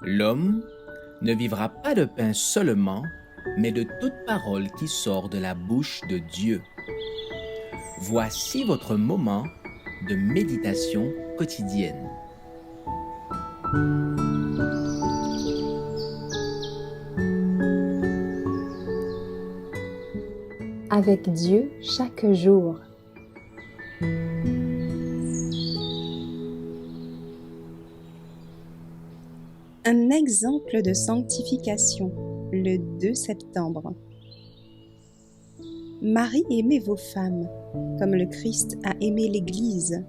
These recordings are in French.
L'homme ne vivra pas de pain seulement, mais de toute parole qui sort de la bouche de Dieu. Voici votre moment de méditation quotidienne. Avec Dieu chaque jour. Un exemple de sanctification, le 2 septembre. Marie aimait vos femmes, comme le Christ a aimé l'Église,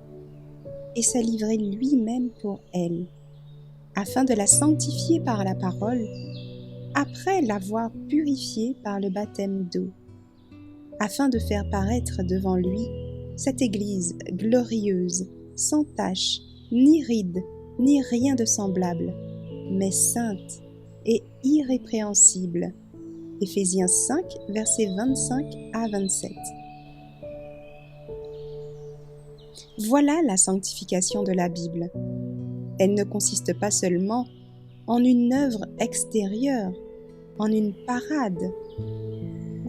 et s'est livré lui-même pour elle, afin de la sanctifier par la parole, après l'avoir purifiée par le baptême d'eau, afin de faire paraître devant lui cette Église glorieuse, sans tache, ni ride, ni rien de semblable, mais sainte et irrépréhensible. Éphésiens 5, versets 25 à 27. Voilà la sanctification de la Bible. Elle ne consiste pas seulement en une œuvre extérieure, en une parade.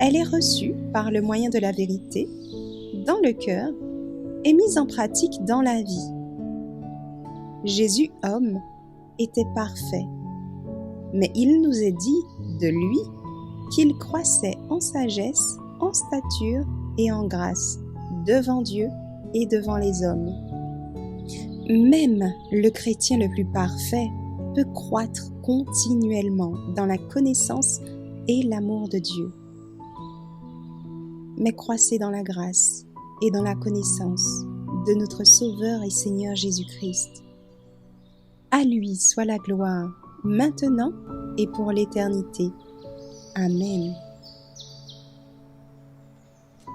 Elle est reçue par le moyen de la vérité, dans le cœur, et mise en pratique dans la vie. Jésus, homme, était parfait, mais il nous est dit de lui qu'il croissait en sagesse, en stature et en grâce, devant Dieu et devant les hommes. Même le chrétien le plus parfait peut croître continuellement dans la connaissance et l'amour de Dieu. Mais croissez dans la grâce et dans la connaissance de notre Sauveur et Seigneur Jésus-Christ. À lui soit la gloire, maintenant et pour l'éternité. Amen.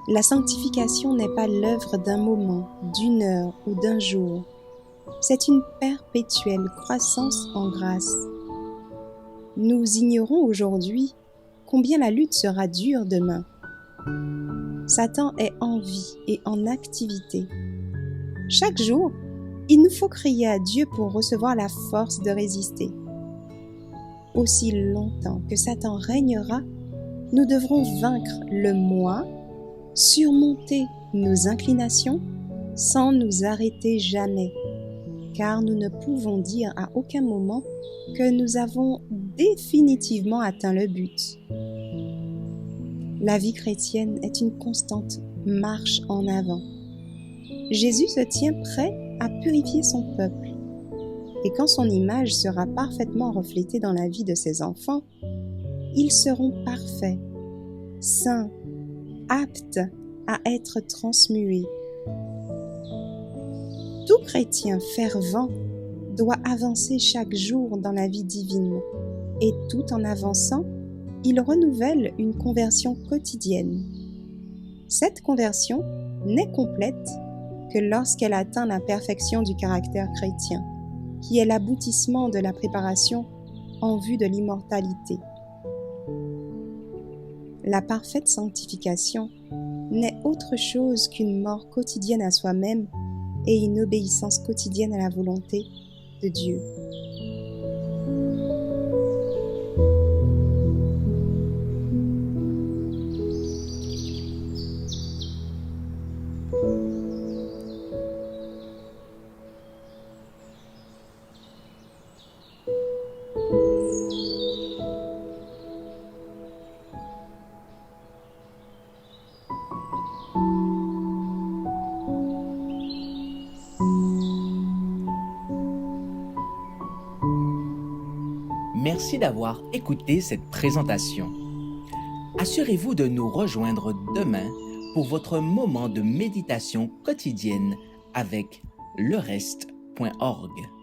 La sanctification n'est pas l'œuvre d'un moment, d'une heure ou d'un jour. C'est une perpétuelle croissance en grâce. Nous ignorons aujourd'hui combien la lutte sera dure demain. Satan est en vie et en activité. Chaque jour, il nous faut crier à Dieu pour recevoir la force de résister. Aussi longtemps que Satan régnera, nous devrons vaincre le moi, surmonter nos inclinations sans nous arrêter jamais, car nous ne pouvons dire à aucun moment que nous avons définitivement atteint le but. La vie chrétienne est une constante marche en avant. Jésus se tient prêt à purifier son peuple. Et quand son image sera parfaitement reflétée dans la vie de ses enfants, ils seront parfaits, saints, aptes à être transmués. Tout chrétien fervent doit avancer chaque jour dans la vie divine, et tout en avançant, il renouvelle une conversion quotidienne. Cette conversion n'est complète que lorsqu'elle atteint la perfection du caractère chrétien, qui est l'aboutissement de la préparation en vue de l'immortalité. La parfaite sanctification n'est autre chose qu'une mort quotidienne à soi-même et une obéissance quotidienne à la volonté de Dieu. Merci d'avoir écouté cette présentation. Assurez-vous de nous rejoindre demain pour votre moment de méditation quotidienne avec lereste.org.